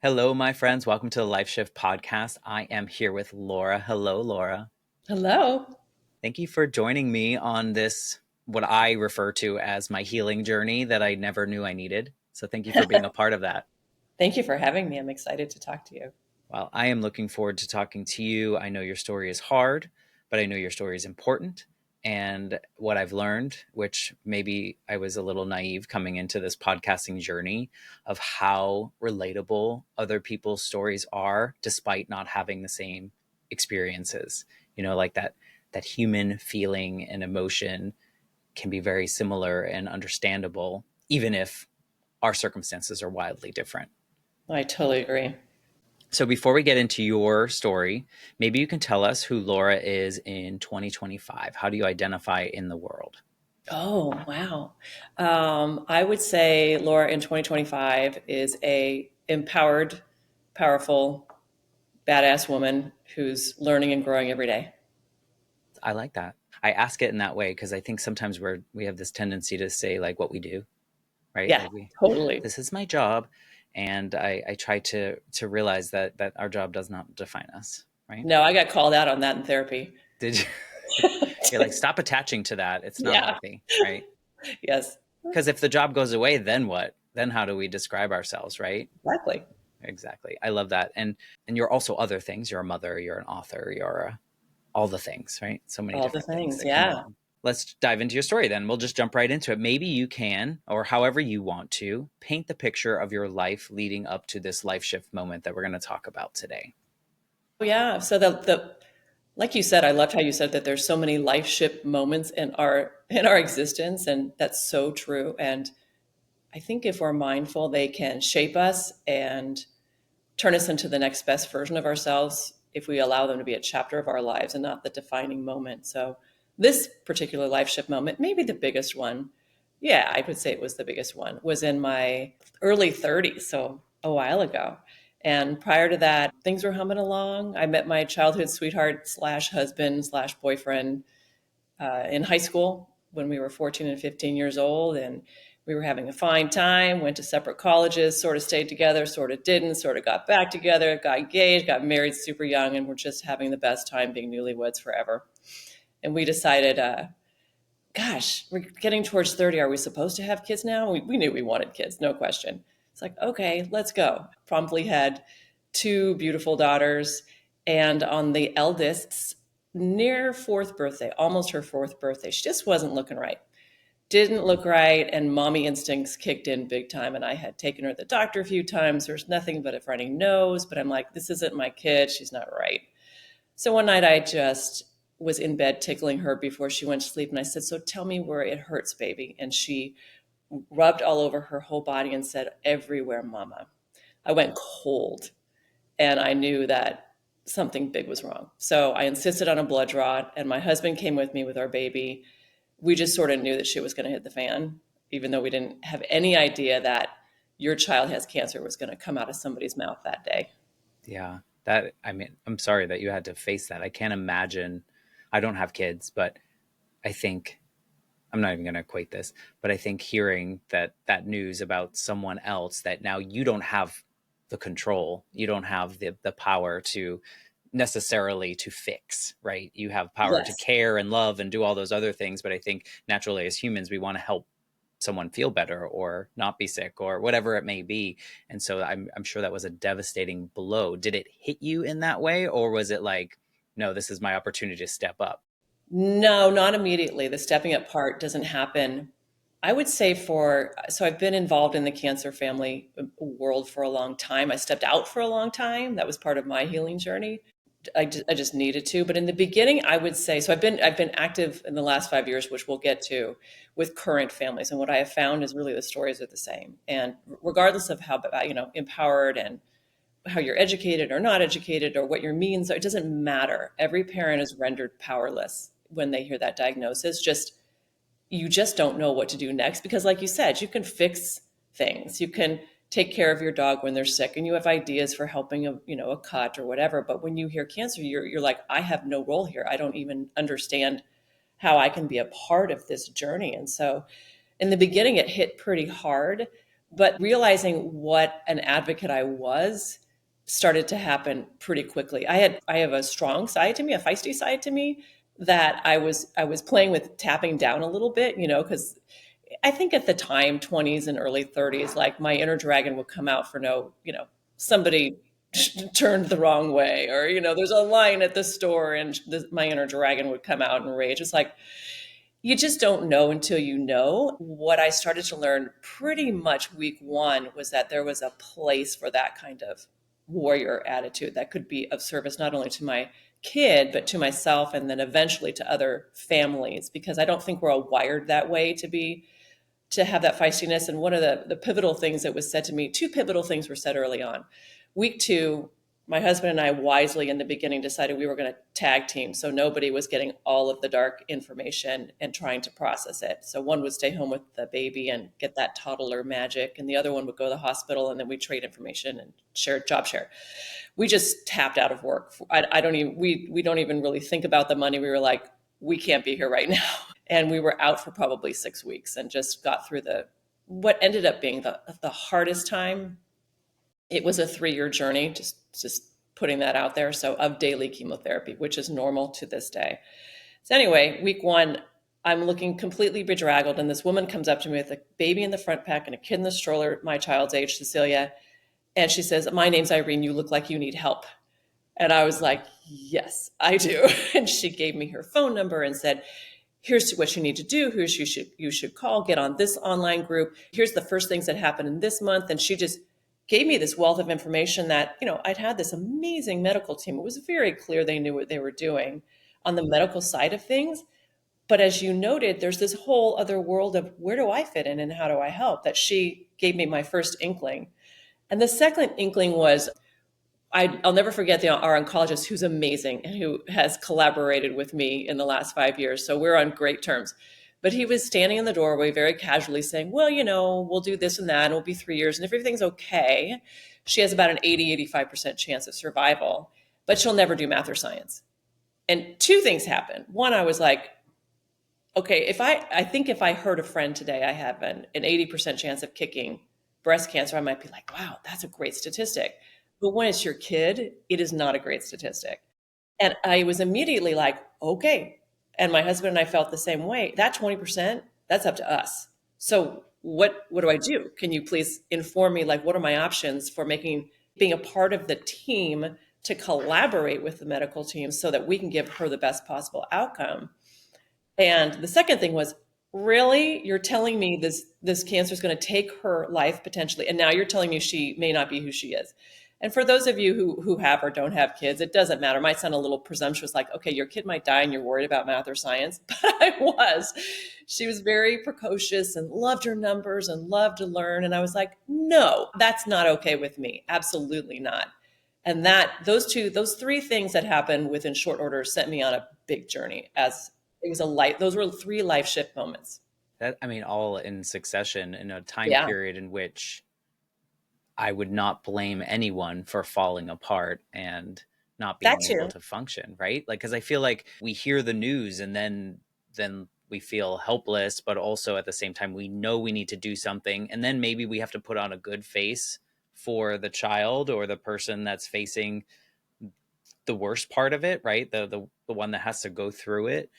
Hello, my friends. Welcome to the Life Shift podcast. I am here with Laura. Hello, Laura. Hello. Thank you for joining me on this, what I refer to as my healing journey that I never knew I needed. So thank you for being a part of that. Thank you for having me. I'm excited to talk to you. Well, I am looking forward to talking to you. I know your story is hard, but I know your story is important. And what I've learned, which maybe I was a little naive coming into this podcasting journey, of how relatable other people's stories are, despite not having the same experiences. Like that human feeling and emotion can be very similar and understandable, even if our circumstances are wildly different. I totally agree. So before we get into your story, maybe you can tell us who Laura is in 2025. How do you identify in the world? Oh, wow. I would say Laura in 2025 is a empowered, powerful, badass woman who's learning and growing every day. I like that. I ask it in that way because I think sometimes we have this tendency to say like what we do, right? Yeah, Like totally. this is my job, and I try to realize that our job does not define us, right? No, I got called out on that in therapy. Did you? You're like, stop attaching to that. It's not Yeah. healthy, right? Yes, Because if the job goes away, then what? Then how do we describe ourselves, right? exactly. Exactly. I love that. And you're also other things. You're a mother, you're an author, all the things, right? So many All the different things things. that come Yeah. along. Let's dive into your story then. We'll just jump right into it. Maybe you can, or however you want to, paint the picture of your life leading up to this life shift moment that we're going to talk about today. Yeah. So the like you said, I loved how you said that there's so many life shift moments in our existence, and that's so true. And I think if we're mindful, they can shape us and turn us into the next best version of ourselves if we allow them to be a chapter of our lives and not the defining moment. So this particular life shift moment, maybe the biggest one, yeah, I would say it was the biggest one, was in my early 30s, so a while ago. And prior to that, things were humming along. I met my childhood sweetheart slash husband slash boyfriend in high school when we were 14 and 15 years old. And we were having a fine time, went to separate colleges, sort of stayed together, sort of didn't, sort of got back together, got engaged, got married super young, and we're just having the best time being newlyweds forever. And we decided, gosh, we're getting towards 30. Are we supposed to have kids now? We knew we wanted kids, no question. It's like, okay, let's go. Promptly had two beautiful daughters. And on the eldest's near fourth birthday, almost her fourth birthday, she just wasn't looking right. Didn't look right. And mommy instincts kicked in big time. And I had taken her to the doctor a few times. There's nothing but a runny nose. But I'm like, this isn't my kid. She's not right. So one night I just was in bed tickling her before she went to sleep. And I said, so tell me where it hurts, baby. And she rubbed all over her whole body and said, everywhere, mama. I went cold and I knew that something big was wrong. So I insisted on a blood draw, and my husband came with me with our baby. We just sort of knew that shit was going to hit the fan, even though we didn't have any idea that your child has cancer was going to come out of somebody's mouth that day. Yeah. I'm sorry that you had to face that. I can't imagine. I don't have kids, but I think I'm not even going to equate this, but I think hearing that news about someone else that now you don't have the control, you don't have the power to necessarily to fix, right? You have power to Yes. care and love and do all those other things. But I think naturally as humans, we want to help someone feel better or not be sick or whatever it may be. And so I'm sure that was a devastating blow. Did it hit you in that way? Or was it like, no, this is my opportunity to step up? No, not immediately. The stepping up part doesn't happen. I would say so I've been involved in the cancer family world for a long time. I stepped out for a long time. That was part of my healing journey. I just needed to. But in the beginning, I would say, so I've been active in the last 5 years, which we'll get to, with current families. And what I have found is really the stories are the same. And regardless of how, empowered and how you're educated or not educated or what your means are, it doesn't matter. Every parent is rendered powerless when they hear that diagnosis. You just don't know what to do next because, like you said, you can fix things. You can take care of your dog when they're sick, and you have ideas for helping a cut or whatever. But when you hear cancer, you're like, I have no role here. I don't even understand how I can be a part of this journey. And so, in the beginning, it hit pretty hard. But realizing what an advocate I was started to happen pretty quickly. I have a strong side to me, a feisty side to me that I was playing with tapping down a little bit, because I think at the time, 20s and early 30s, like my inner dragon would come out for no, somebody turned the wrong way, or, there's a line at the store and my inner dragon would come out in rage. It's like, you just don't know until you know. What I started to learn pretty much week one was that there was a place for that kind of warrior attitude that could be of service not only to my kid, but to myself and then eventually to other families, because I don't think we're all wired that way to have that feistiness. And one of the pivotal things that was said to me, two pivotal things were said early on. Week two, my husband and I wisely in the beginning decided we were going to tag team. So nobody was getting all of the dark information and trying to process it. So one would stay home with the baby and get that toddler magic. And the other one would go to the hospital, and then we trade information and job share. We just tapped out of work. I don't even, we don't even really think about the money. We were like, we can't be here right now. And we were out for probably 6 weeks and just got through what ended up being the hardest time. It was a 3-year journey, just putting that out there. So of daily chemotherapy, which is normal to this day. So anyway, week one, I'm looking completely bedraggled, and this woman comes up to me with a baby in the front pack and a kid in the stroller, my child's age, Cecilia. And she says, "My name's Irene. You look like you need help." And I was like, "Yes, I do." And she gave me her phone number and said, "Here's what you need to do. Here's you should call, get on this online group. Here's the first things that happened in this month." And she just gave me this wealth of information that, I'd had this amazing medical team. It was very clear they knew what they were doing on the medical side of things. But as you noted, there's this whole other world of where do I fit in and how do I help that she gave me my first inkling. And the second inkling was I'll never forget our oncologist, who's amazing and who has collaborated with me in the last 5 years. So we're on great terms. But he was standing in the doorway very casually saying, "Well, we'll do this and that, and it'll be 3 years. And if everything's okay, she has about an 85% chance of survival, but she'll never do math or science." And two things happened. One, I was like, okay, I think if I heard a friend today, I have an 80% chance of kicking breast cancer, I might be like, wow, that's a great statistic. But when it's your kid, it is not a great statistic. And I was immediately like, okay. And my husband and I felt the same way. That 20%, that's up to us. So what do I do? Can you please inform me, like, what are my options for being a part of the team to collaborate with the medical team so that we can give her the best possible outcome? And the second thing was, really, you're telling me this cancer is going to take her life potentially, and now you're telling me she may not be who she is. And for those of you who have or don't have kids, it doesn't matter. It might sound a little presumptuous, like, okay, your kid might die and you're worried about math or science. But I was. She was very precocious and loved her numbers and loved to learn. And I was like, no, that's not okay with me. Absolutely not. And those three things that happened within short order sent me on a big journey. As it was those were 3 life shift moments. That, I mean, all in succession in a time Yeah, period in which I would not blame anyone for falling apart and not that being able too. to function, right? Like, because I feel like we hear the news and then we feel helpless, but also at the same time we know we need to do something, and then maybe we have to put on a good face for the child or the person that's facing the worst part of it, right? The one that has to go through it.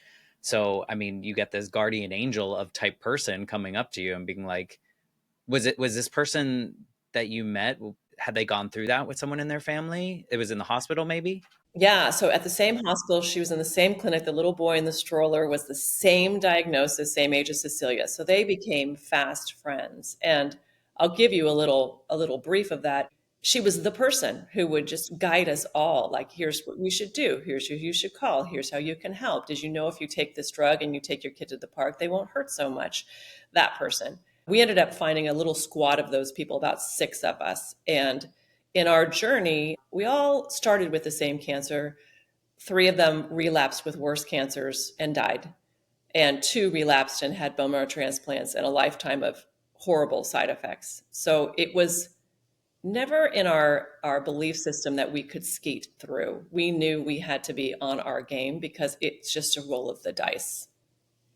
So, I mean, you get this guardian angel of type person coming up to you and being like, was this person that you met, had they gone through that with someone in their family? It was in the hospital, maybe? Yeah, so at the same hospital, she was in the same clinic. The little boy in the stroller was the same diagnosis, same age as Cecilia. So they became fast friends. And I'll give you a little brief of that. She was the person who would just guide us all. Like, here's what we should do. Here's who you should call. Here's how you can help. Did you know if you take this drug and you take your kid to the park, they won't hurt so much? That person. We ended up finding a little squad of those people, about 6 of us. And in our journey, we all started with the same cancer. 3 of them relapsed with worse cancers and died, and 2 relapsed and had bone marrow transplants and a lifetime of horrible side effects. So it was never in our belief system that we could skate through. We knew we had to be on our game because it's just a roll of the dice.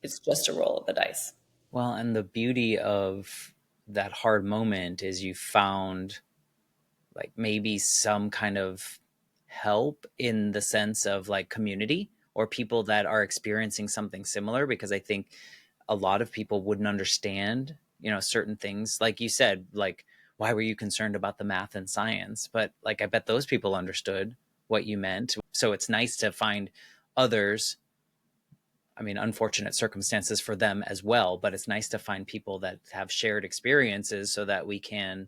It's just a roll of the dice. Well, and the beauty of that hard moment is you found like maybe some kind of help in the sense of like community or people that are experiencing something similar, because I think a lot of people wouldn't understand, certain things. Like you said, like, why were you concerned about the math and science? But like, I bet those people understood what you meant. So it's nice to find others. I mean, unfortunate circumstances for them as well, but it's nice to find people that have shared experiences so that we can,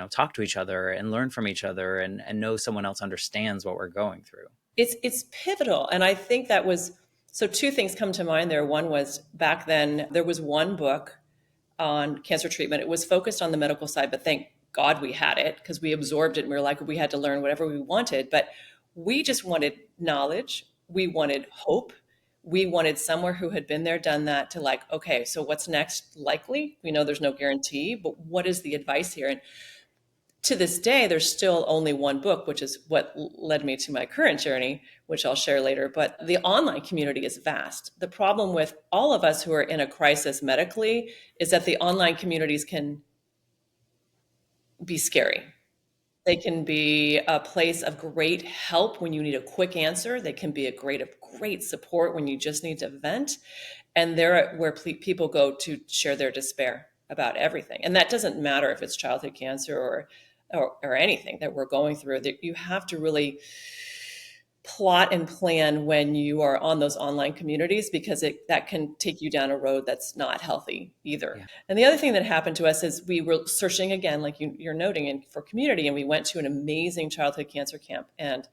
talk to each other and learn from each other, and know someone else understands what we're going through. It's pivotal. And I think that was, so two things come to mind there. One was back then there was one book on cancer treatment. It was focused on the medical side, but thank God we had it because we absorbed it and we were like, we had to learn whatever we wanted. But we just wanted knowledge. We wanted hope. We wanted somewhere who had been there, done that, to like, okay, so what's next? Likely, we know there's no guarantee, but what is the advice here? And to this day, there's still only one book, which is what led me to my current journey, which I'll share later. But the online community is vast. The problem with all of us who are in a crisis medically is that the online communities can be scary. They can be a place of great help when you need a quick answer. They can be a great support when you just need to vent. And they're where people go to share their despair about everything. And that doesn't matter if it's childhood cancer or anything that we're going through. That you have to really plot and plan when you are on those online communities, because that can take you down a road that's not healthy either. Yeah. And the other thing that happened to us is we were searching again, like you're noting, for community, and we went to an amazing childhood cancer camp. And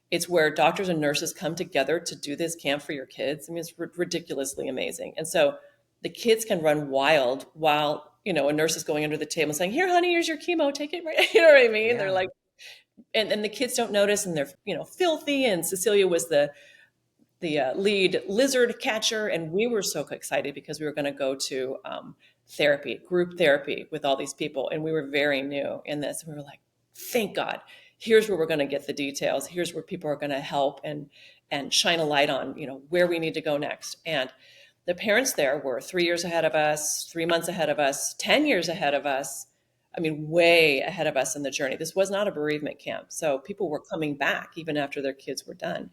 it's where doctors and nurses come together to do this camp for your kids. I mean, it's ridiculously amazing. And so the kids can run wild while, a nurse is going under the table saying, here, honey, here's your chemo, take it, right? You know what I mean? They're Yeah. like, and the kids don't notice, and they're, filthy. And Cecilia was the lead lizard catcher. And we were so excited because we were going to go to therapy, group therapy with all these people. And we were very new in this. And we were like, thank God, here's where we're going to get the details. Here's where people are going to help and shine a light on, where we need to go next. And the parents there were 3 years ahead of us, 3 months ahead of us, 10 years ahead of us. I mean, way ahead of us in the journey. This was not a bereavement camp. So people were coming back even after their kids were done.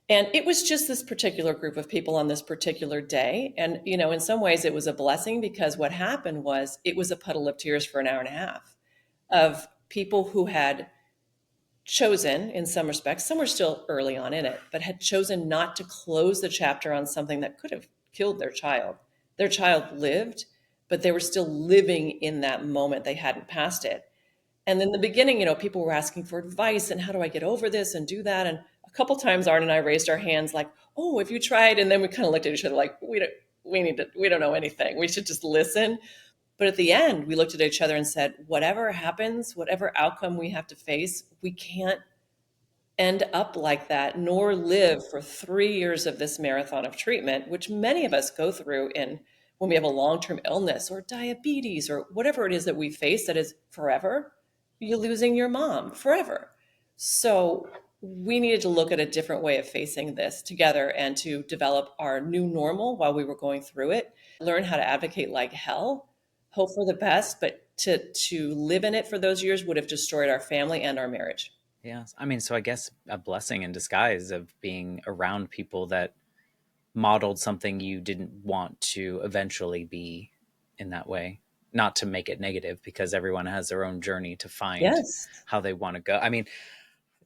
And it was just this particular group of people on this particular day. And, in some ways it was a blessing, because what happened was it was a puddle of tears for an hour and a half of people who had chosen, in some respects, some were still early on in it, but had chosen not to close the chapter on something that could have killed their child. Their child lived, but they were still living in that moment. They hadn't passed it. And in the beginning, people were asking for advice and how do I get over this and do that? And a couple times Art and I raised our hands like, oh, have you tried? And then we kind of looked at each other like, we don't know anything. We should just listen. But at the end, we looked at each other and said, whatever happens, whatever outcome we have to face, we can't end up like that, nor live for 3 years of this marathon of treatment, which many of us go through when we have a long-term illness or diabetes or whatever it is that we face that is forever. You're losing your mom forever. So we needed to look at a different way of facing this together and to develop our new normal while we were going through it, learn how to advocate like hell, hope for the best, but to live in it for those years would have destroyed our family and our marriage. Yeah. I mean, so I guess a blessing in disguise of being around people that modeled something you didn't want to eventually be in that way. Not to make it negative, because everyone has their own journey to find Yes. how they want to go. I mean,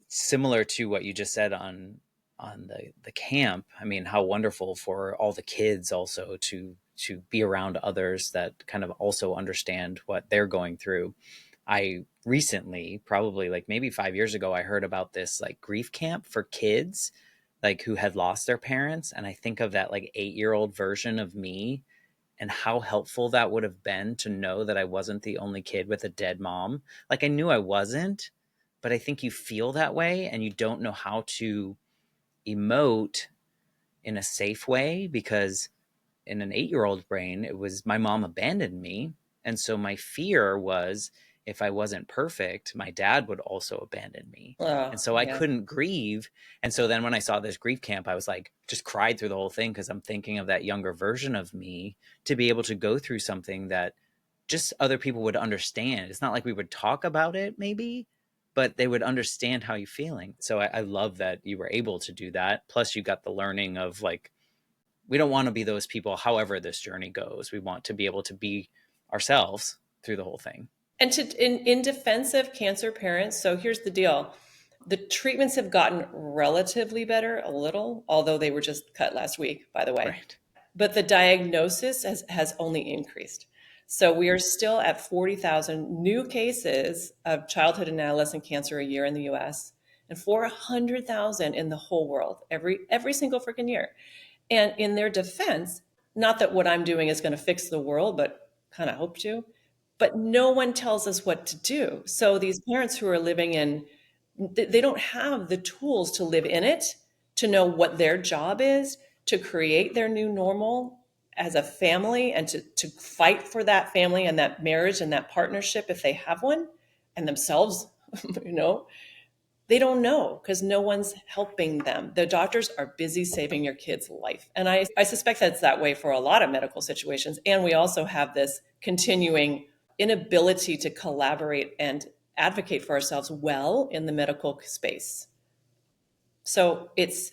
similar to what you just said on the camp. I mean, how wonderful for all the kids also to be around others that kind of also understand what they're going through. I recently, probably like maybe 5 years ago, I heard about this like grief camp for kids like who had lost their parents. And I think of that like 8-year-old version of me and how helpful that would have been to know that I wasn't the only kid with a dead mom. Like I knew I wasn't, but I think you feel that way and you don't know how to emote in a safe way, because in an 8-year-old brain, it was my mom abandoned me. And so my fear was if I wasn't perfect, my dad would also abandon me. Oh, And so I yeah. couldn't grieve. And so then when I saw this grief camp, I was like, just cried through the whole thing because I'm thinking of that younger version of me to be able to go through something that just other people would understand. It's not like we would talk about it, maybe, but they would understand how you're feeling. So I love that you were able to do that. Plus, you got the learning of like, we don't want to be those people, however, this journey goes. We want to be able to be ourselves through the whole thing. And in defense of cancer parents, so here's the deal. The treatments have gotten relatively better, a little, although they were just cut last week, by the way. Right. But the diagnosis has only increased. So we are still at 40,000 new cases of childhood and adolescent cancer a year in the US and 400,000 in the whole world every single freaking year. And in their defense, not that what I'm doing is going to fix the world, but kind of hope to, but no one tells us what to do. So these parents who are living in, they don't have the tools to live in it, to know what their job is, to create their new normal as a family, and to fight for that family and that marriage and that partnership if they have one, and themselves, you know, they don't know because no one's helping them. The doctors are busy saving your kid's life. And I suspect that's that way for a lot of medical situations. And we also have this continuing inability to collaborate and advocate for ourselves well in the medical space. So it's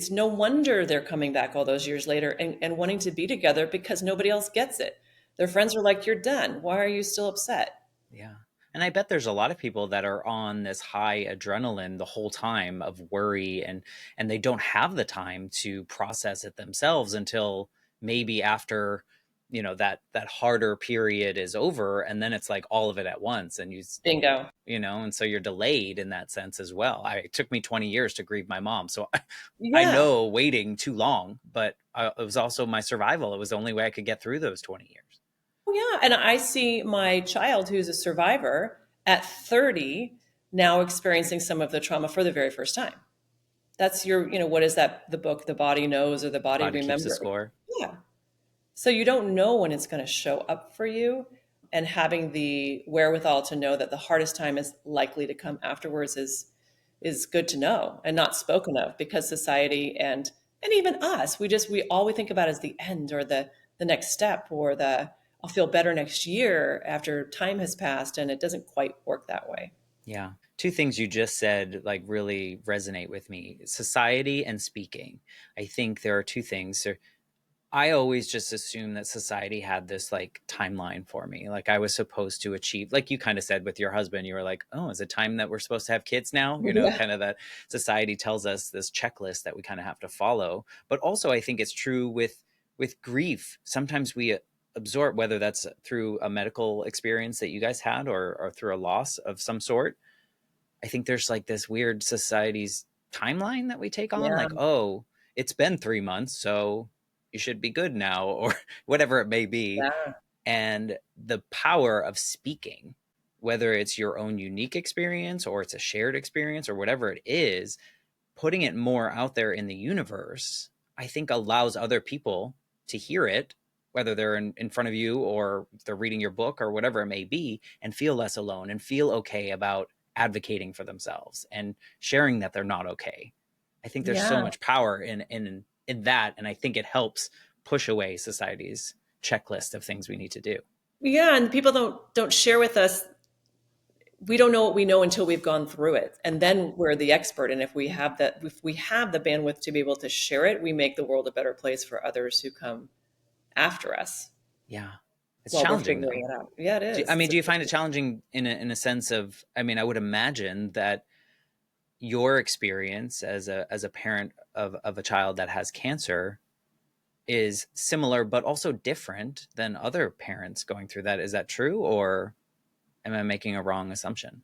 no wonder they're coming back all those years later and wanting to be together because nobody else gets it. Their friends are like, you're done. Why are you still upset? Yeah. And I bet there's a lot of people that are on this high adrenaline the whole time of worry, and they don't have the time to process it themselves until maybe after, that harder period is over, and then it's like all of it at once, and Bingo. and so you're delayed in that sense as well. It took me 20 years to grieve my mom, so I Yeah. know waiting too long, but it was also my survival. It was the only way I could get through those 20 years. Oh, yeah. And I see my child who's a survivor at 30 now experiencing some of the trauma for the very first time. That's what is that, the book, The Body Knows or The Body Body keeps the Remembers? score. Yeah. So you don't know when it's going to show up for you. And having the wherewithal to know that the hardest time is likely to come afterwards is good to know and not spoken of, because society and even us, all we think about is the end or the next step or the I'll feel better next year after time has passed, and it doesn't quite work that way. Yeah. Two things you just said like really resonate with me. Society and speaking. I think there are two things. I always just assumed that society had this like timeline for me. Like I was supposed to achieve, like you kind of said with your husband, you were like, oh, is it time that we're supposed to have kids now? Yeah. Kind of that society tells us this checklist that we kind of have to follow. But also I think it's true with grief. Sometimes we absorb, whether that's through a medical experience that you guys had or through a loss of some sort. I think there's like this weird society's timeline that we take on, Yeah. like, oh, it's been 3 months, so you should be good now, or whatever it may be. Yeah. And the power of speaking, whether it's your own unique experience or it's a shared experience or whatever it is, putting it more out there in the universe, I think allows other people to hear it, whether they're in front of you or they're reading your book or whatever it may be, and feel less alone and feel okay about advocating for themselves and sharing that they're not okay. I think there's so Yeah. much power in that, and I think it helps push away society's checklist of things we need to do. Yeah. And people don't share with us. We don't know what we know until we've gone through it. And then we're the expert. And if we have the bandwidth to be able to share it, we make the world a better place for others who come after us Yeah. It's while we're challenging though. figuring it out. Yeah, it Do, is. I mean, do you find it challenging in a sense of, I mean, I would imagine that your experience as a parent of a child that has cancer is similar but also different than other parents going through that. Is that true, or am I making a wrong assumption?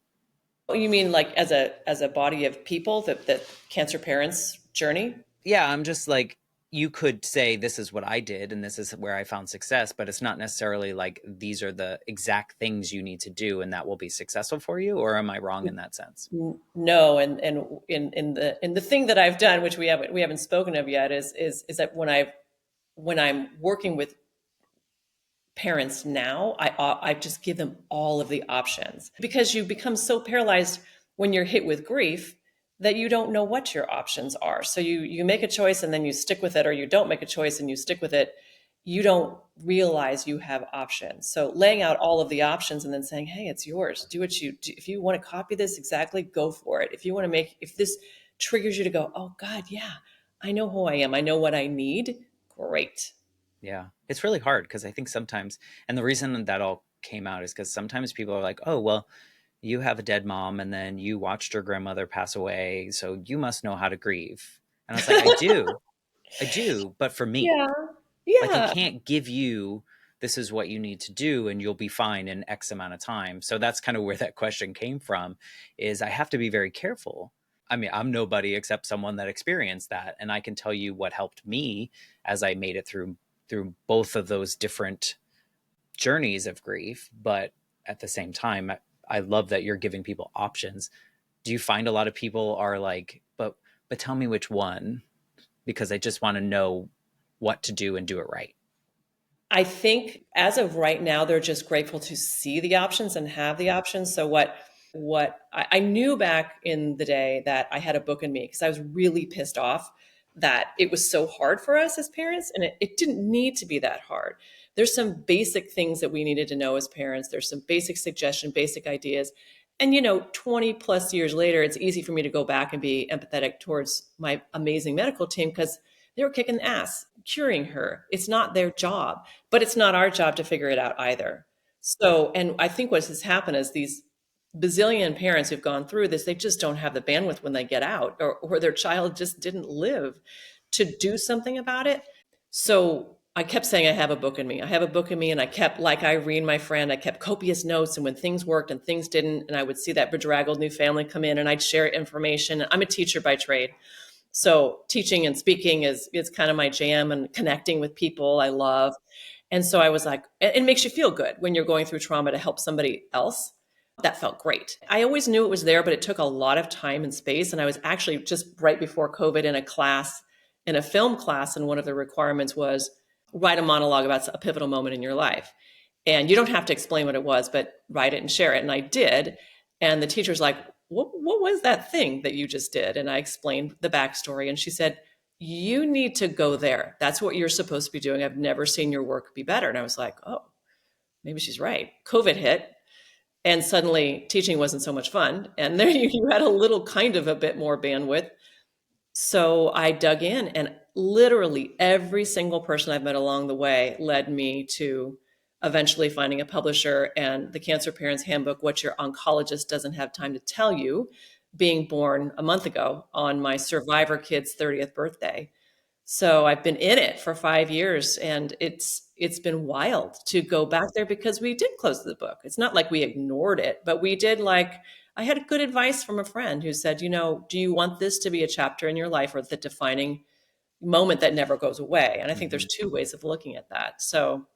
You mean like as a body of people, that cancer parents journey? Yeah, I'm just like, you could say this is what I did and this is where I found success, but it's not necessarily like these are the exact things you need to do and that will be successful for you, or am I wrong in that sense? No, and in the thing that I've done, which we haven't spoken of yet, is that when I'm working with parents now, I just give them all of the options, because you become so paralyzed when you're hit with grief that you don't know what your options are. So you make a choice and then you stick with it, or you don't make a choice and you stick with it. You don't realize you have options. So laying out all of the options and then saying, hey, it's yours. Do what you do. If you want to copy this exactly, go for it. If you want to if this triggers you to go, oh God, yeah, I know who I am, I know what I need, great. Yeah. It's really hard because I think sometimes, and the reason that all came out is because sometimes people are like, oh, well, you have a dead mom and then you watched your grandmother pass away. So you must know how to grieve. And I was like, I do, but for me. Yeah. Like, I Yeah. can't give you, this is what you need to do and you'll be fine in X amount of time. So that's kind of where that question came from, is I have to be very careful. I mean, I'm nobody except someone that experienced that. And I can tell you what helped me as I made it through both of those different journeys of grief. But at the same time, I love that you're giving people options. Do you find a lot of people are like, but tell me which one, because I just want to know what to do and do it right? I think as of right now, they're just grateful to see the options and have the options. So what I knew back in the day that I had a book in me, because I was really pissed off that it was so hard for us as parents, and it didn't need to be that hard. There's some basic things that we needed to know as parents. There's some basic suggestion, basic ideas. And 20 plus years later, it's easy for me to go back and be empathetic towards my amazing medical team, because they were kicking ass curing her. It's not their job, but it's not our job to figure it out either. So, and I think what has happened is these bazillion parents who've gone through this, they just don't have the bandwidth when they get out, or their child just didn't live to do something about it. So I kept saying, I have a book in me. I have a book in me. And I kept, like Irene, my friend, I kept copious notes. And when things worked and things didn't, and I would see that bedraggled new family come in and I'd share information. I'm a teacher by trade. So teaching and speaking is kind of my jam, and connecting with people I love. And so I was like, it makes you feel good when you're going through trauma to help somebody else. That felt great. I always knew it was there, but it took a lot of time and space. And I was actually just right before COVID in a class, in a film class, and one of the requirements was write a monologue about a pivotal moment in your life. And you don't have to explain what it was, but write it and share it. And I did. And the teacher's like, what was that thing that you just did? And I explained the backstory. And she said, you need to go there. That's what you're supposed to be doing. I've never seen your work be better. And I was like, oh, maybe she's right. COVID hit. And suddenly teaching wasn't so much fun. And there you had a little kind of a bit more bandwidth. So I dug in, and literally every single person I've met along the way led me to eventually finding a publisher, and the Cancer Parents Handbook, What Your Oncologist Doesn't Have Time to Tell You, being born a month ago on my survivor kid's 30th birthday. So I've been in it for 5 years, and it's been wild to go back there, because we did close the book. It's not like we ignored it, but we did. Like, I had good advice from a friend who said, do you want this to be a chapter in your life, or the defining moment that never goes away? And I think there's Mm-hmm. two ways of looking at that. So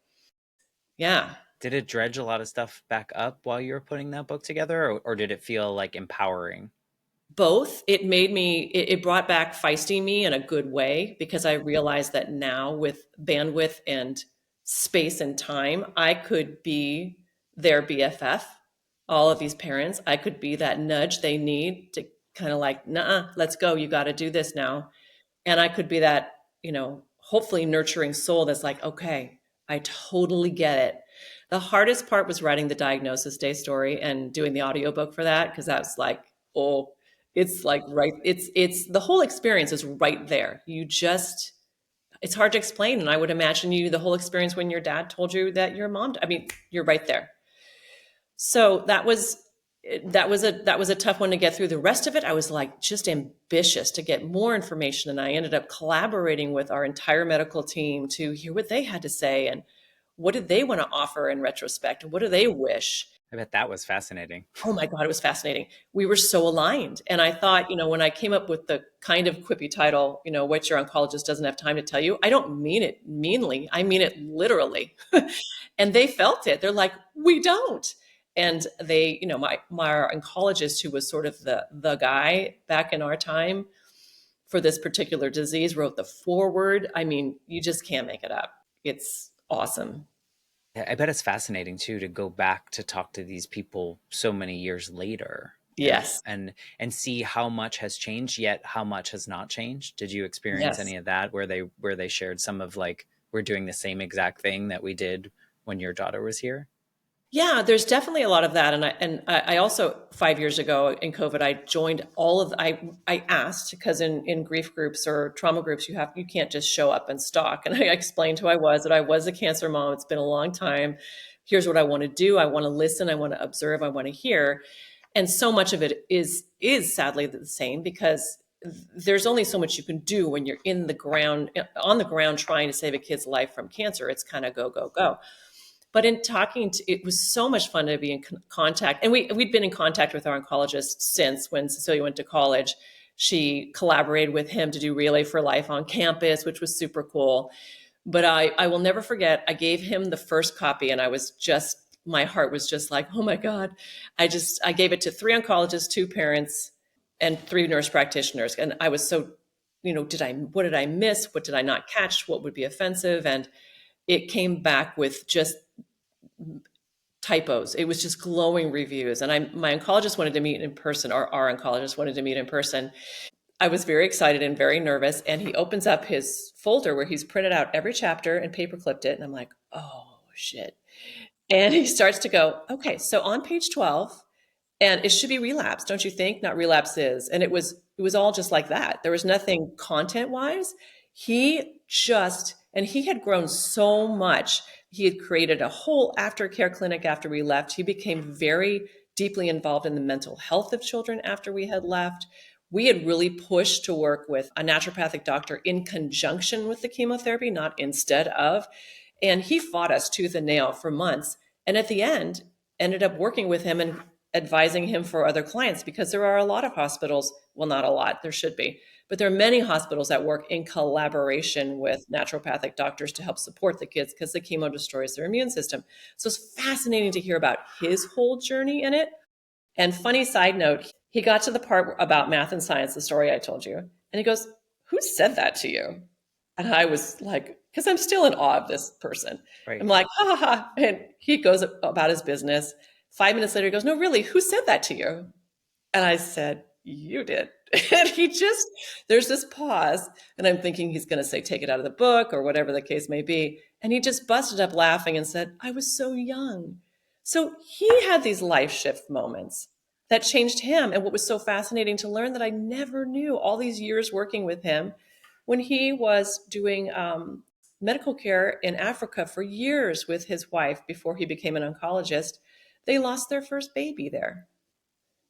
yeah. Did it dredge a lot of stuff back up while you were putting that book together, or did it feel like empowering? Both. It made me, it brought back feisty me in a good way, because I realized that now, with bandwidth and space and time, I could be their BFF. All of these parents, I could be that nudge they need to kind of like, nah, let's go. You got to do this now. And I could be that, hopefully nurturing soul that's like, okay, I totally get it. The hardest part was writing the diagnosis day story and doing the audiobook for that, because that's like, oh, it's like right, it's the whole experience is right there. It's hard to explain. And I would imagine the whole experience when your dad told you that your mom, I mean, you're right there. So that was a tough one to get through. The rest of it, I was like just ambitious to get more information, and I ended up collaborating with our entire medical team to hear what they had to say, and what did they want to offer in retrospect, and what do they wish. I bet that was fascinating. Oh my God, it was fascinating. We were so aligned. And I thought, when I came up with the kind of quippy title, what your oncologist doesn't have time to tell you, I don't mean it meanly. I mean it literally. And they felt it. They're like, we don't. And they, my oncologist, who was sort of the guy back in our time for this particular disease, wrote the foreword. I mean, you just can't make it up. It's awesome. I bet it's fascinating too to go back to talk to these people so many years later Yes. and see how much has changed, yet how much has not changed. Did you experience Yes. any of that where they shared some of like, we're doing the same exact thing that we did when your daughter was here? Yeah, there's definitely a lot of that, and I also 5 years ago in COVID, I joined all of I asked because in grief groups or trauma groups, you can't just show up and stalk, and I explained who I was, that I was a cancer mom. It's been a long time. Here's what I want to do. I want to listen. I want to observe. I want to hear, and so much of it is sadly the same because there's only so much you can do when you're in the ground on the ground trying to save a kid's life from cancer. It's kind of go go go. But in talking to, it was so much fun to be in contact. And we'd been in contact with our oncologist since when Cecilia went to college. She collaborated with him to do Relay for Life on campus, which was super cool. But I will never forget, I gave him the first copy and I was just, my heart was just like, oh my God. I gave it to three oncologists, two parents, and three nurse practitioners. And I was so, what did I miss? What did I not catch? What would be offensive? And it came back with just typos. It was just glowing reviews. And my oncologist wanted to meet in person, or our oncologist wanted to meet in person. I was very excited and very nervous. And he opens up his folder where he's printed out every chapter and paper clipped it. And I'm like, oh shit. And he starts to go, okay, so on page 12, and it should be relapse, don't you think? Not relapses. And it was all just like that. There was nothing content wise. And he had grown so much. He had created a whole aftercare clinic after we left. He became very deeply involved in the mental health of children after we had left. We had really pushed to work with a naturopathic doctor in conjunction with the chemotherapy, not instead of. And he fought us tooth and nail for months. And at the end, ended up working with him and advising him for other clients because there are a lot of hospitals, well, not a lot, there should be, but there are many hospitals that work in collaboration with naturopathic doctors to help support the kids because the chemo destroys their immune system. So it's fascinating to hear about his whole journey in it. And funny side note, he got to the part about math and science, the story I told you, and he goes, who said that to you? And I was like, because I'm still in awe of this person. Right. I'm like, ha ha ha. And he goes about his business. 5 minutes later, he goes, no, really, who said that to you? And I said, you did. And there's this pause. And I'm thinking he's going to say, take it out of the book or whatever the case may be. And he just busted up laughing and said, I was so young. So he had these life shift moments that changed him. And what was so fascinating to learn that I never knew all these years working with him when he was doing medical care in Africa for years with his wife before he became an oncologist, they lost their first baby there.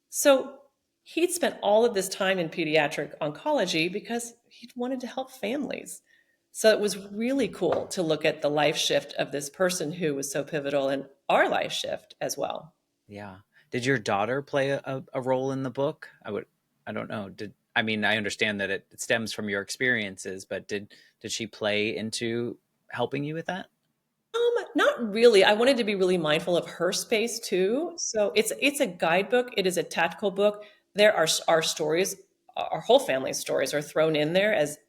So he'd spent all of this time in pediatric oncology because he wanted to help families. So it was really cool to look at the life shift of this person who was so pivotal in our life shift as well. Yeah. Did your daughter play a role in the book? I don't know. I mean, I understand that it stems from your experiences, but did she play into helping you with that? Not really. I wanted to be really mindful of her space too. So it's a guidebook. It is a tactical book. There are our stories, our whole family's stories are thrown in there as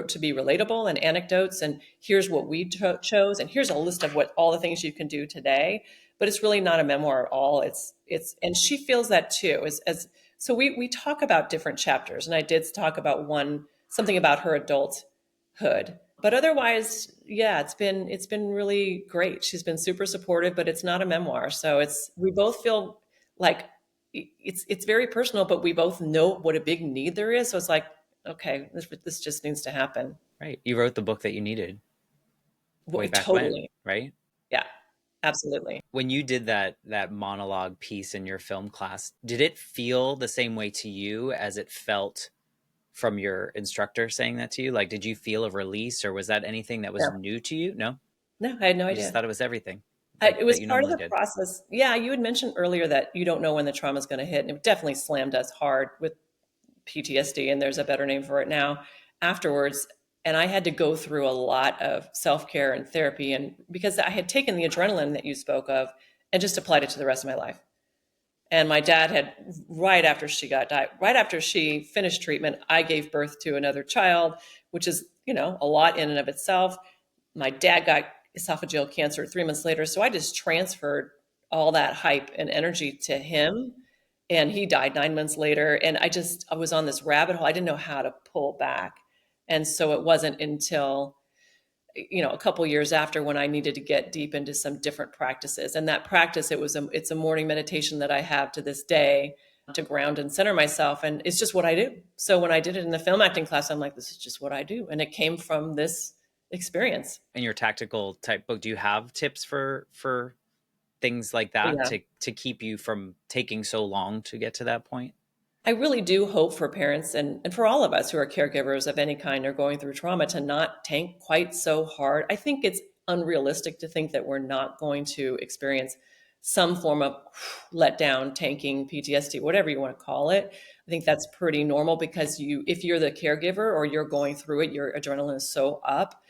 to be relatable and anecdotes. And here's what we chose, and here's a list of what all the things you can do today. But it's really not a memoir at all. And she feels that too. As so we talk about different chapters, and I did talk about something about her adulthood. But otherwise, yeah, it's been really great. She's been super supportive, but it's not a memoir. So we both feel like it's very personal, but we both know what a big need there is. So it's like, okay, this just needs to happen. Right. You wrote the book that you needed way back when, Totally. right? Yeah, absolutely. When you did that monologue piece in your film class, did it feel the same way to you as it felt from your instructor saying that to you? Like, did you feel a release, or was that anything that was No, new to you? No, no, I had no you just idea. thought it was everything It that was you part of normally the did. process. Yeah, you had mentioned earlier that you don't know when the trauma is going to hit, and it definitely slammed us hard with PTSD, and there's a better name for it now, afterwards. And I had to go through a lot of self care and therapy, and because I had taken the adrenaline that you spoke of and just applied it to the rest of my life. And my dad had, right after she finished treatment, I gave birth to another child, which is, a lot in and of itself. My dad got esophageal cancer 3 months later. So I just transferred all that hype and energy to him. And he died 9 months later. And I was on this rabbit hole. I didn't know how to pull back. And so it wasn't until, a couple years after when I needed to get deep into some different practices. And that practice, it's a morning meditation that I have to this day to ground and center myself. And it's just what I do. So when I did it in the film acting class, I'm like, this is just what I do. And it came from this experience. In your tactical type book, do you have tips for things like Oh, that yeah. to keep you from taking so long to get to that point? I really do hope for parents and for all of us who are caregivers of any kind or going through trauma to not tank quite so hard. I think it's unrealistic to think that we're not going to experience some form of letdown, tanking, PTSD, whatever you want to call it. I think that's pretty normal because if you're the caregiver or you're going through it, your adrenaline is so up.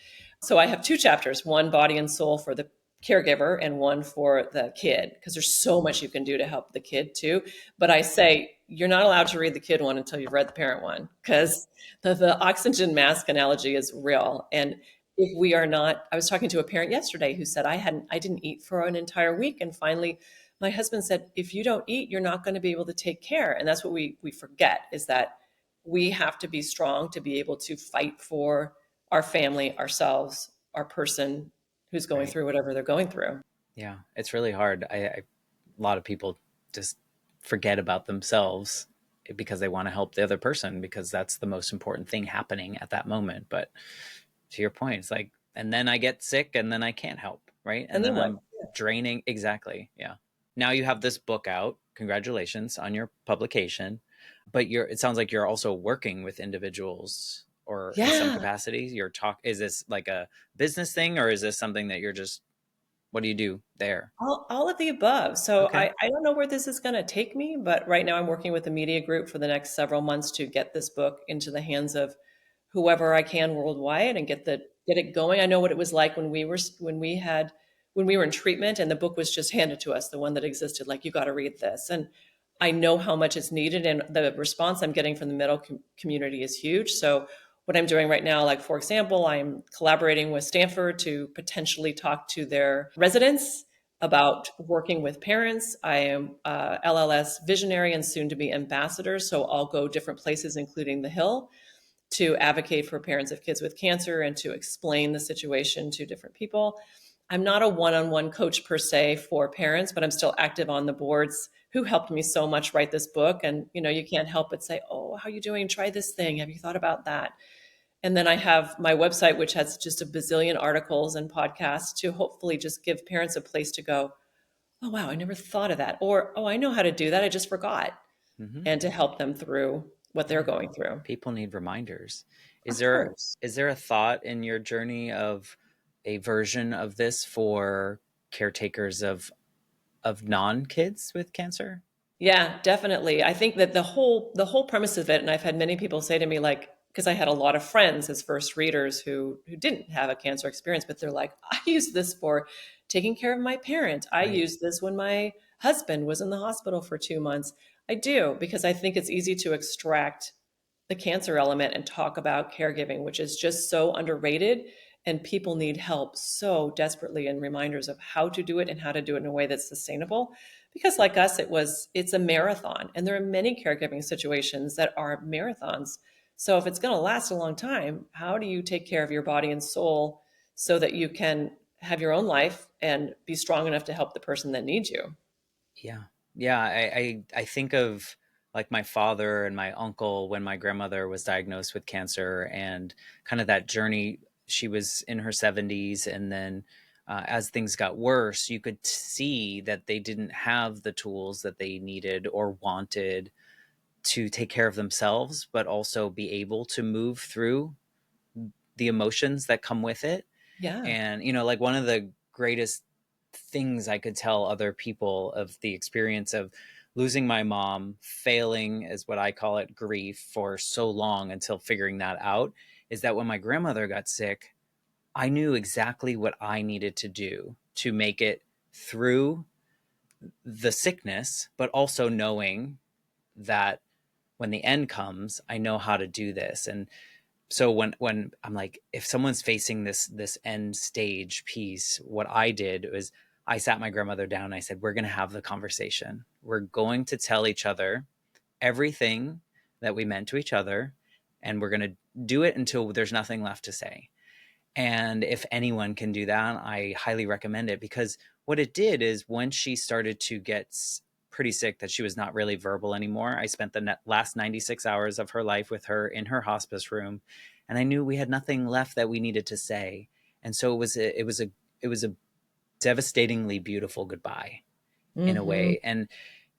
So I have two chapters, one body and soul for the caregiver and one for the kid, because there's so much you can do to help the kid too. But I say you're not allowed to read the kid one until you've read the parent one, because the oxygen mask analogy is real. And if we are not, I was talking to a parent yesterday who said, I didn't eat for an entire week. And finally, my husband said, if you don't eat, you're not going to be able to take care. And that's what we forget, is that we have to be strong to be able to fight for our family, ourselves, our person who's going Right. through whatever they're going through. Yeah, it's really hard. A lot of people just forget about themselves because they want to help the other person because that's the most important thing happening at that moment. But to your point, it's like, and then I get sick and then I can't help, right? And And then then what? I'm draining. Exactly. Yeah. Now you have this book out. Congratulations on your publication. But it sounds like you're also working with individuals or in some Yeah, capacity. Is this like a business thing or is this something that you're just, what do you do there? all of the above. So Okay. I don't know where this is going to take me, but right now I'm working with a media group for the next several months to get this book into the hands of whoever I can worldwide and get it going. I know what it was like when we were in treatment and the book was just handed to us, the one that existed, like, you got to read this. And I know how much it's needed, and the response I'm getting from the community is huge. So what I'm doing right now, like, for example, I'm collaborating with Stanford to potentially talk to their residents about working with parents. I am LLS visionary and soon to be ambassador. So I'll go different places, including the Hill, to advocate for parents of kids with cancer and to explain the situation to different people. I'm not a one-on-one coach per se for parents, but I'm still active on the boards who helped me so much write this book. And you can't help but say, "Oh, how are you doing? Try this thing. Have you thought about that?" And then I have my website, which has just a bazillion articles and podcasts to hopefully just give parents a place to go, "Oh, wow, I never thought of that." Or, "Oh, I know how to do that. I just forgot." Hmm. And to help them through what they're Yeah. going through. People need reminders. Is Of there course. is there a thought in your journey of a version of this for caretakers of non-kids with cancer? Yeah, definitely. I think that the whole premise of it, and I've had many people say to me, like, because I had a lot of friends as first readers who didn't have a cancer experience, but they're like, I use this for taking care of my parent. I Right. used this when my husband was in the hospital for 2 months. I do, because I think it's easy to extract the cancer element and talk about caregiving, which is just so underrated. And people need help so desperately, and reminders of how to do it and how to do it in a way that's sustainable. Because, like us, it's a marathon, and there are many caregiving situations that are marathons. So if it's going to last a long time, how do you take care of your body and soul so that you can have your own life and be strong enough to help the person that needs you? Yeah. Yeah. I think of like my father and my uncle when my grandmother was diagnosed with cancer and kind of that journey. She was in her 70s. And then as things got worse, you could see that they didn't have the tools that they needed or wanted to take care of themselves, but also be able to move through the emotions that come with it. Yeah. And, like one of the greatest things I could tell other people of the experience of losing my mom, failing is what I call it, grief for so long until figuring that out, is that when my grandmother got sick, I knew exactly what I needed to do to make it through the sickness, but also knowing that when the end comes, I know how to do this. And So when I'm like, if someone's facing this end stage piece, what I did was I sat my grandmother down and I said, we're going to have the conversation. We're going to tell each other everything that we meant to each other, and we're going to do it until there's nothing left to say. And if anyone can do that, I highly recommend it, because what it did is when she started to get pretty sick, that she was not really verbal anymore, I spent the last 96 hours of her life with her in her hospice room, and I knew we had nothing left that we needed to say. And so it was a devastatingly beautiful goodbye in a Hmm. way.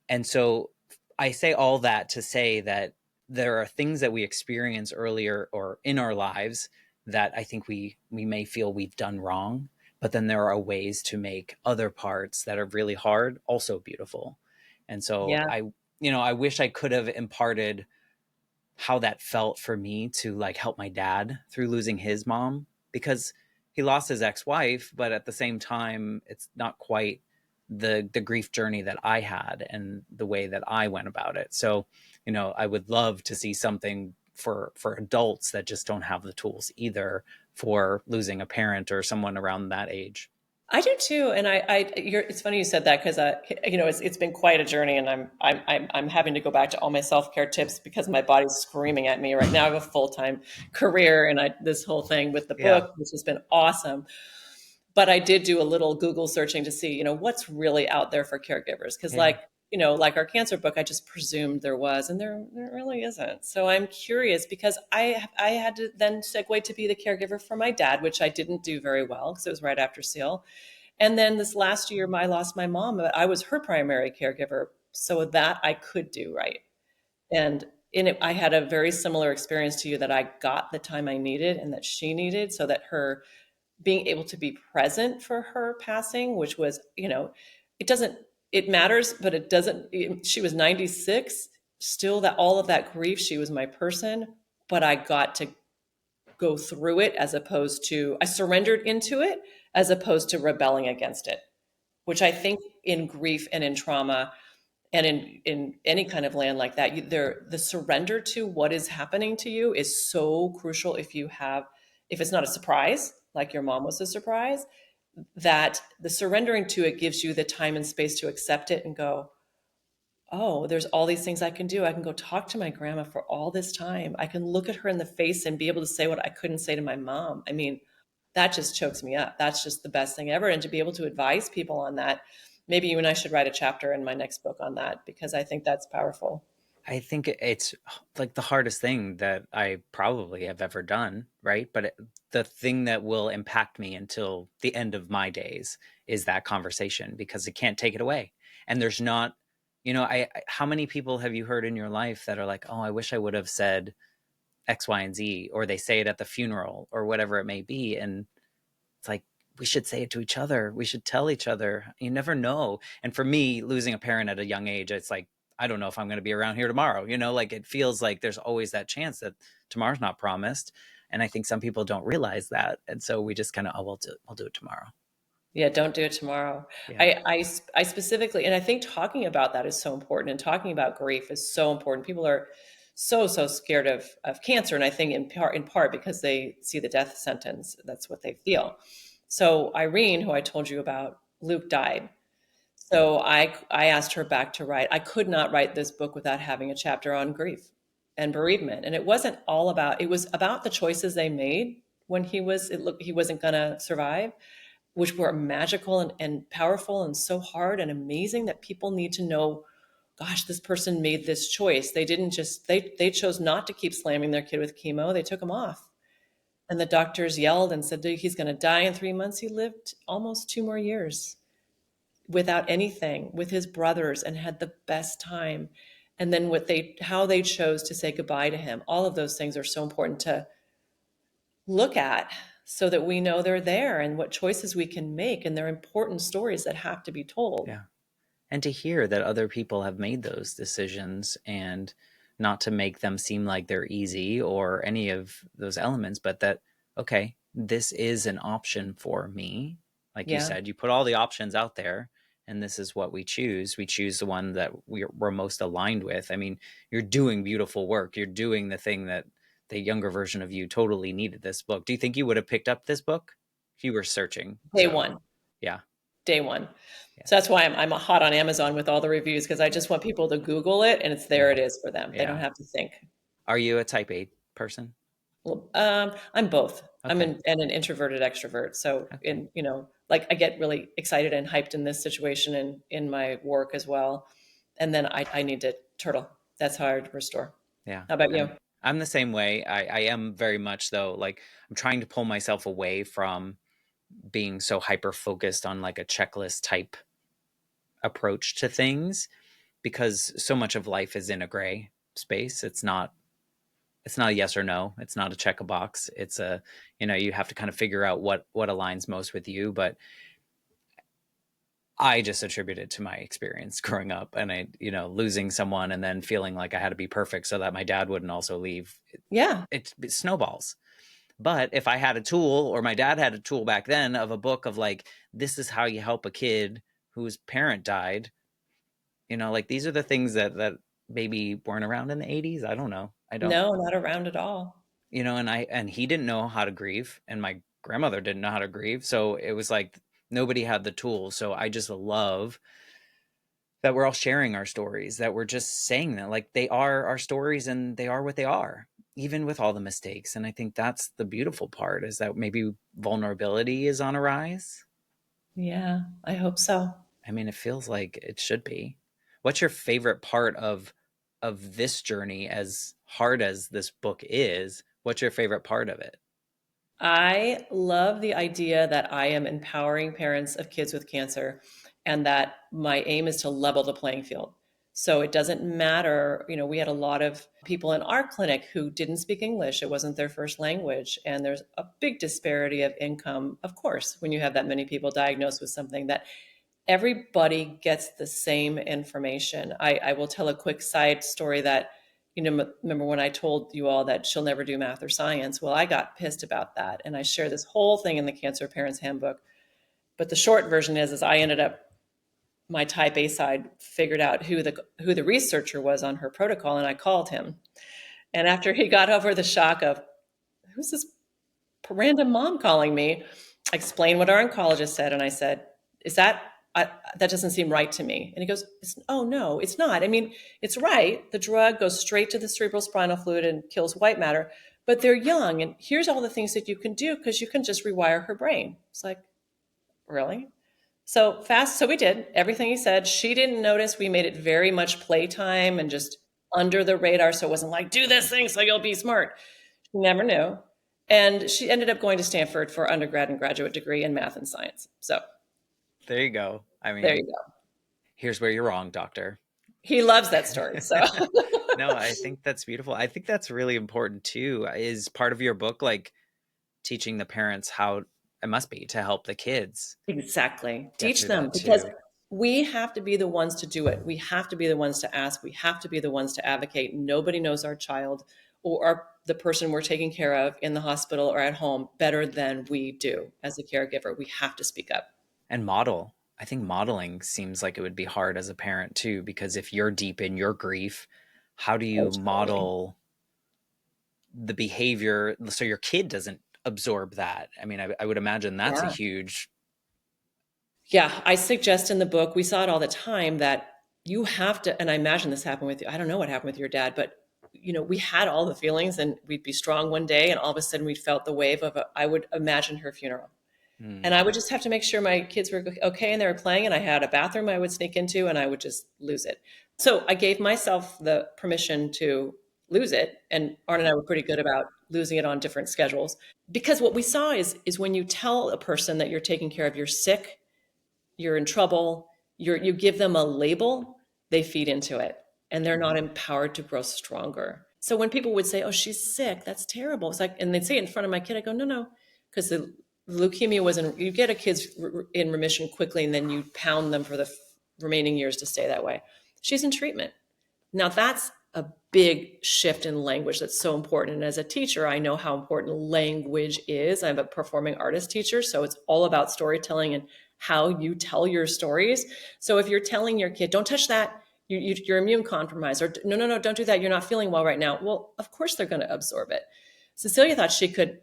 And so I say all that to say that there are things that we experience earlier or in our lives that I think we may feel we've done wrong, but then there are ways to make other parts that are really hard also beautiful. And so Yeah. I wish I could have imparted how that felt for me to like help my dad through losing his mom, because he lost his ex-wife, but at the same time it's not quite the grief journey that I had and the way that I went about it. So, I would love to see something for adults that just don't have the tools either for losing a parent or someone around that age. I do too, and it's funny you said that because it's been quite a journey, and I'm having to go back to all my self care tips because my body's screaming at me right now. I have a full time career, and this whole thing with the Yeah. book, which has been awesome. But I did do a little Google searching to see, what's really out there for caregivers. Because Yeah. like our cancer book, I just presumed there was, and there really isn't. So I'm curious because I had to then segue to be the caregiver for my dad, which I didn't do very well because it was right after SEAL. And then this last year, I lost my mom, but I was her primary caregiver. So that I could do right. And in it, I had a very similar experience to you that I got the time I needed and that she needed so that her being able to be present for her passing, which was, it doesn't, it matters, but it doesn't, she was 96, still that all of that grief, she was my person, but I got to go through it as opposed to, I surrendered into it as opposed to rebelling against it, which I think in grief and in trauma and in any kind of land like that, the surrender to what is happening to you is so crucial. If it's not a surprise, like your mom was a surprise, that the surrendering to it gives you the time and space to accept it and go, oh, there's all these things I can do. I can go talk to my grandma for all this time. I can look at her in the face and be able to say what I couldn't say to my mom. I mean, that just chokes me up. That's just the best thing ever. And to be able to advise people on that, maybe you and I should write a chapter in my next book on that because I think that's powerful. I think it's like the hardest thing that I probably have ever done, right? But the thing that will impact me until the end of my days is that conversation, because it can't take it away. And there's not, how many people have you heard in your life that are like, oh, I wish I would have said X, Y, and Z, or they say it at the funeral or whatever it may be. And it's like, we should say it to each other. We should tell each other. You never know. And for me, losing a parent at a young age, it's like, I don't know if I'm going to be around here tomorrow. Like it feels like there's always that chance that tomorrow's not promised. And I think some people don't realize that. And so we just kind of, oh, we'll do it tomorrow. Yeah, don't do it tomorrow. Yeah. I specifically, and I think talking about that is so important, and talking about grief is so important. People are so scared of cancer, and I think in part because they see the death sentence. That's what they feel. So Irene, who I told you about, Luke died. So I asked her back to write. I could not write this book without having a chapter on grief and bereavement. And it wasn't all about, it was about the choices they made when he wasn't going to survive, which were magical and powerful and so hard and amazing that people need to know, gosh, this person made this choice. They didn't just, they chose not to keep slamming their kid with chemo. They took him off. And the doctors yelled and said, he's going to die in 3 months. He lived almost 2 more years without anything with his brothers and had the best time. And then how they chose to say goodbye to him, all of those things are so important to look at so that we know they're there and what choices we can make. And they're important stories that have to be told. Yeah. And to hear that other people have made those decisions, and not to make them seem like they're easy or any of those elements, but that, okay, this is an option for me. Like you Yeah. said, you put all the options out there, and this is what we choose. We choose the one that we're most aligned with. I mean, you're doing beautiful work. You're doing the thing that the younger version of you totally needed this book. Do you think you would have picked up this book if you were searching? Day So, one, yeah, day one. yeah, So that's why I'm hot on Amazon with all the reviews, because I just want people to Google it and it's there yeah, it is for them. They don't yeah. have to think. Are you a type A person? Well, I'm both. Okay, And an introverted extrovert. So okay, like I get really excited and hyped in this situation and in my work as well. And then I need to turtle. That's how I restore. yeah. How about you? I'm the same way. I am very much though. Like I'm trying to pull myself away from being so hyper focused on like a checklist type approach to things because so much of life is in a gray space. It's not a yes or no. It's not a check a box. It's a, you have to kind of figure out what aligns most with you. But I just attribute it to my experience growing up and losing someone and then feeling like I had to be perfect so that my dad wouldn't also leave. Yeah. It snowballs. But if I had a tool or my dad had a tool back then of a book of like, this is how you help a kid whose parent died, like these are the things that maybe weren't around in the 80s. I don't know. I don't, No, not around at all. and he didn't know how to grieve and my grandmother didn't know how to grieve. So it was like nobody had the tools. So I just love that we're all sharing our stories, that we're just saying that like they are our stories and they are what they are, even with all the mistakes. And I think that's the beautiful part is that maybe vulnerability is on a rise. Yeah, I hope so. I mean, it feels like it should be. What's your favorite part of this journey, as hard as this book is? What's your favorite part of it? I love the idea that I am empowering parents of kids with cancer and that my aim is to level the playing field. So it doesn't matter, we had a lot of people in our clinic who didn't speak English. It wasn't their first language. And there's a big disparity of income, of course, when you have that many people diagnosed with something that everybody gets the same information. I will tell a quick side story that, remember when I told you all that she'll never do math or science? Well, I got pissed about that. And I share this whole thing in the Cancer Parents Handbook. But the short version is I ended up, my type A side figured out who the researcher was on her protocol. And I called him. And after he got over the shock of, who's this random mom calling me? I explained what our oncologist said, and I said, "Is that doesn't seem right to me?" And he goes, "Oh no, it's not. I mean, it's right. The drug goes straight to the cerebral spinal fluid and kills white matter, but they're young, and here's all the things that you can do because you can just rewire her brain." It's like, really? So we did everything he said. She didn't notice. We made it very much playtime and just under the radar, so it wasn't like, do this thing so you'll be smart. She never knew. And she ended up going to Stanford for undergrad and graduate degree in math and science. So There you go. I there mean, you go. here's where you're wrong, doctor. He loves that story. So No, I think that's beautiful. I think that's really important too. Is part of your book like teaching the parents how it must be to help the kids exactly. get Teach through them that because too? we have to be the ones to do it. We have to be the ones to ask. We have to be the ones to advocate. Nobody knows our child or the person we're taking care of in the hospital or at home better than we do as a caregiver. We have to speak up. And model. I think modeling seems like it would be hard as a parent too, because if you're deep in your grief, how do Oh, you totally. model the behavior so your kid doesn't absorb that? I mean, I would imagine that's a Yeah. huge. Yeah, I suggest in the book, we saw it all the time that you have to, and I imagine this happened with you. I don't know what happened with your dad, but we had all the feelings and we'd be strong one day and all of a sudden we felt the wave of I would imagine her funeral. And Mm, I would just have to make sure my kids were okay and they were playing and I had a bathroom I would sneak into and I would just lose it. So I gave myself the permission to lose it. And Arn and I were pretty good about losing it on different schedules. Because what we saw is when you tell a person that you're taking care of, you're sick, you're in trouble, you give them a label, they feed into it and they're not empowered to grow stronger. So when people would say, "Oh, she's sick, that's terrible," it's like, and they'd say it in front of my kid, I go, "No, no," because the leukemia wasn't, you get a kid's in remission quickly and then you pound them for the remaining years to stay that way. She's in treatment. Now that's a big shift in language that's so important. And as a teacher, I know how important language is. I'm a performing artist teacher, so it's all about storytelling and how you tell your stories. So if you're telling your kid, "Don't touch that," you're immune compromised, or no, no, no, don't do that. You're not feeling well right now. Well, of course they're going to absorb it. Cecilia thought she could,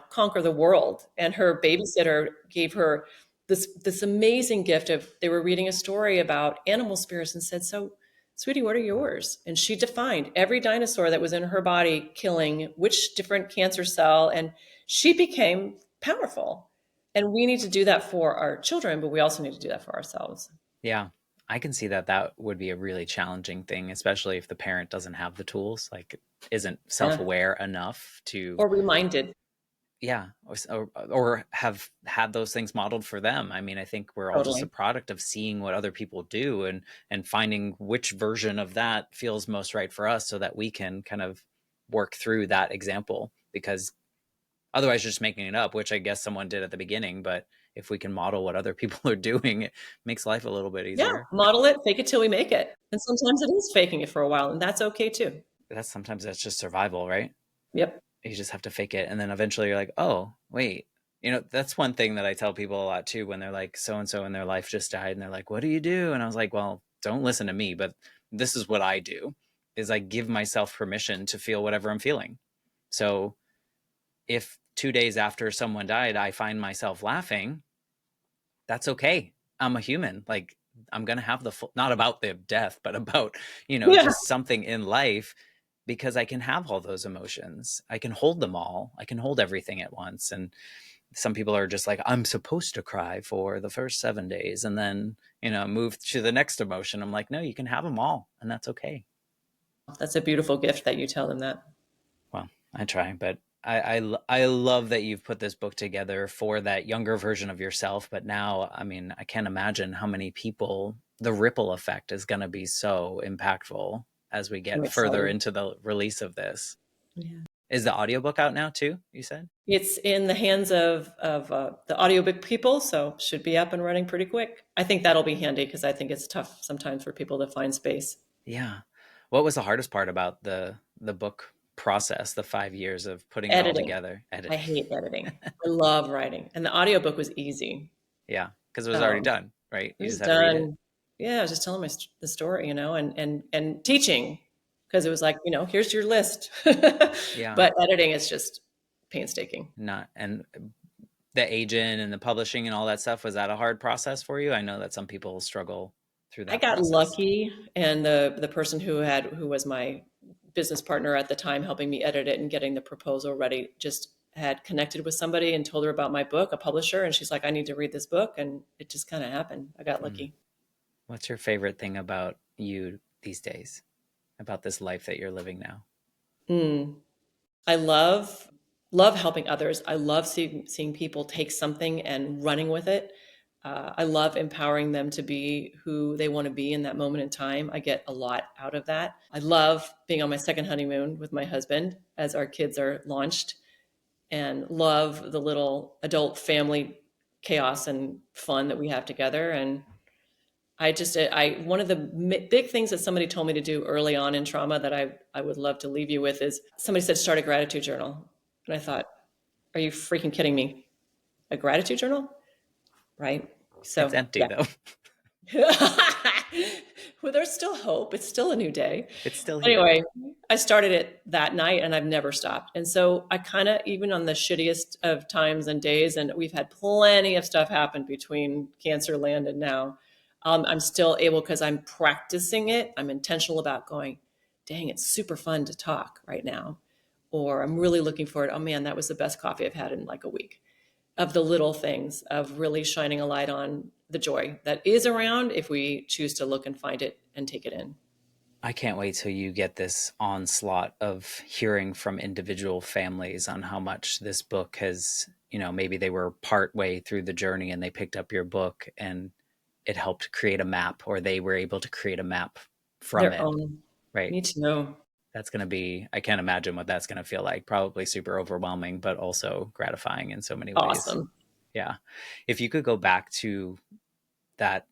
conquer the world. And her babysitter gave her this amazing gift of, they were reading a story about animal spirits and said, so, sweetie, what are yours? And she defined every dinosaur that was in her body, killing which different cancer cell. And she became powerful. And we need to do that for our children, but we also need to do that for ourselves. Yeah. I can see that that would be a really challenging thing, especially if the parent doesn't have the tools, like isn't Yeah. self-aware enough to, Or reminded. yeah, or have had those things modeled for them. I mean, I think we're all just a Totally. product of seeing what other people do and finding which version of that feels most right for us so that we can kind of work through that example, because otherwise you're just making it up, which I guess someone did at the beginning. But if we can model what other people are doing, it makes life a little bit Yeah. easier. Model it, fake it till we make it. And sometimes it is faking it for a while, and that's okay too. That's sometimes that's just survival, right? Yep. You just have to fake it, and then eventually you're like, oh wait, that's one thing that I tell people a lot too, when they're like, so and so in their life just died, and they're like, what do you do? And I was like, well, don't listen to me, but this is what I do, is I give myself permission to feel whatever I'm feeling. So if 2 days after someone died I find myself laughing, that's okay. I'm a human. Like, I'm going to have the full, not about the death, but about, Yeah. just something in life, because I can have all those emotions. I can hold them all. I can hold everything at once. And some people are just like, I'm supposed to cry for the first 7 days and then, move to the next emotion. I'm like, no, you can have them all. And that's okay. That's a beautiful gift that you tell them that. Well, I try, but I love that you've put this book together for that younger version of yourself. But now, I mean, I can't imagine how many people the ripple effect is going to be so impactful as we I'm get further excited. into the release of this. Yeah. Is the audiobook out now too, you said? It's in the hands of the audiobook people, so should be up and running pretty quick. I think that'll be handy because I think it's tough sometimes for people to find space. Yeah. What was the hardest part about the book process, the 5 years of putting it all Editing. together? I Editing. hate editing. I love writing. And the audiobook was easy. Yeah, because it was already Um, done, right? it You was just had to read it. done. Yeah, I was just telling the story, and teaching, because it was like, here's your list. Yeah. But editing is just painstaking. Not and the agent and the publishing and all that stuff, was that a hard process for you? I know that some people struggle through I that got process. lucky, and the person who was my business partner at the time, helping me edit it and getting the proposal ready, just had connected with somebody and told her about my book, a publisher, and she's like, I need to read this book, and it just kind of happened. I got Mm. lucky. What's your favorite thing about you these days, about this life that you're living now? Mm. I love helping others. I love seeing people take something and running with it. I love empowering them to be who they want to be in that moment in time. I get a lot out of that. I love being on my second honeymoon with my husband as our kids are launched, and love the little adult family chaos and fun that we have together. And one of the big things that somebody told me to do early on in trauma that I would love to leave you with is, somebody said, start a gratitude journal. And I thought, are you freaking kidding me? A gratitude journal? Right? It's So, empty yeah. though. Well, there's still hope. It's still a new day. It's still here. Anyway, I started it that night and I've never stopped. And so I kind of, even on the shittiest of times and days, and we've had plenty of stuff happen between cancer land and now, I'm still able, because I'm practicing it. I'm intentional about going, dang, it's super fun to talk right now. Or I'm really looking forward. Oh man, that was the best coffee I've had in like a week. Of the little things, of really shining a light on the joy that is around if we choose to look and find it and take it in. I can't wait till you get this onslaught of hearing from individual families on how much this book has, maybe they were part way through the journey and they picked up your book and it helped create a map, or they were able to create a map from Their it, own. right? Me too. That's going to be, I can't imagine what that's going to feel like. Probably super overwhelming, but also gratifying in so many ways. Awesome. Yeah. If you could go back to that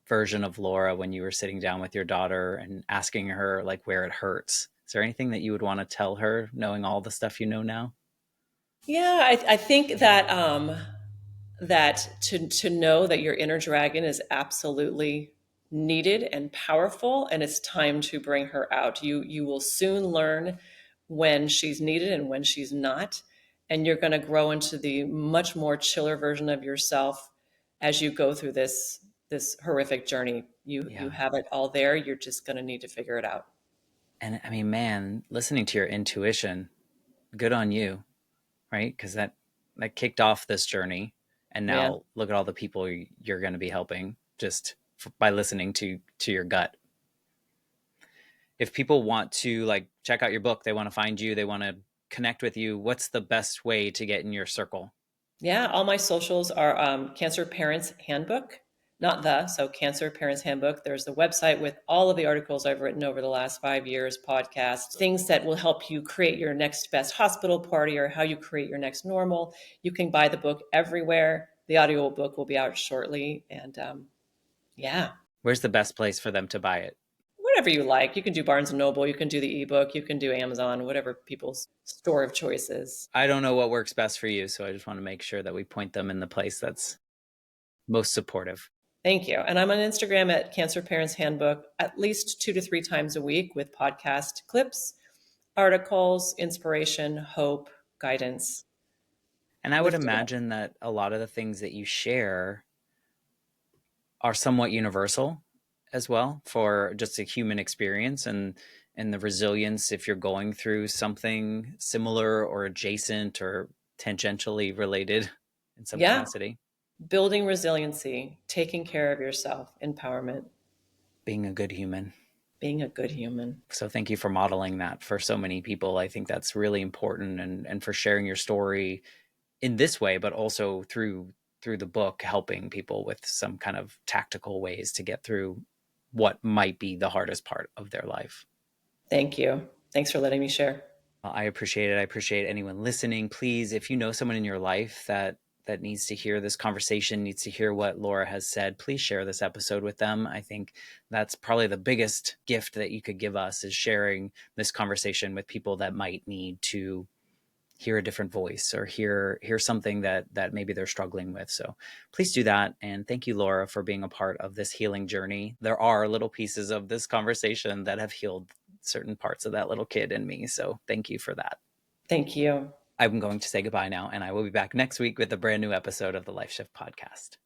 version of Laura when you were sitting down with your daughter and asking her like where it hurts, is there anything that you would want to tell her, knowing all the stuff you know now? Yeah, I think that that to know that your inner dragon is absolutely needed and powerful, and it's time to bring her out. You will soon learn when she's needed and when she's not, and you're going to grow into the much more chiller version of yourself as you go through this horrific journey. You Yeah. have it all there. You're just going to need to figure it out. And I mean, man, listening to your intuition, good on you, right? Because that kicked off this journey, and Yeah. now look at all the people you're going to be helping just by listening to your gut. If people want to like check out your book, they want to find you, they want to connect with you, what's the best way to get in your circle? Yeah, all my socials are Cancer Parents Handbook, not so Cancer Parents Handbook. There's the website with all of the articles I've written over the last 5 years, podcasts, things that will help you create your next best hospital party or how you create your next normal. You can buy the book everywhere. The audio book will be out shortly. And yeah, Where's the best place for them to buy it? whatever you like. You can do Barnes and Noble, you can do the ebook, you can do Amazon, whatever people's store of choice is. I don't know what works best for you, so I just want to make sure that we point them in the place that's most supportive. Thank you. And I'm on Instagram at Cancer Parents Handbook at least 2 to 3 times a week with podcast clips, articles, inspiration, hope, guidance. And I would Lift it up. imagine that a lot of the things that you share are somewhat universal as well for just a human experience, and the resilience if you're going through something similar or adjacent or tangentially related in some Yeah. capacity. Building resiliency, taking care of yourself, empowerment, Being a good human. being a good human. So thank you for modeling that for so many people. I think that's really important, and for sharing your story in this way, but also through the book, helping people with some kind of tactical ways to get through what might be the hardest part of their life. Thank you. Thanks for letting me share. I appreciate it. I appreciate anyone listening. Please, if you know someone in your life that needs to hear this conversation, needs to hear what Laura has said, please share this episode with them. I think that's probably the biggest gift that you could give us, is sharing this conversation with people that might need to hear a different voice or hear something that maybe they're struggling with. So please do that. And thank you, Laura, for being a part of this healing journey. There are little pieces of this conversation that have healed certain parts of that little kid in me. So thank you for that. Thank you. I'm going to say goodbye now, and I will be back next week with a brand new episode of the Life Shift podcast.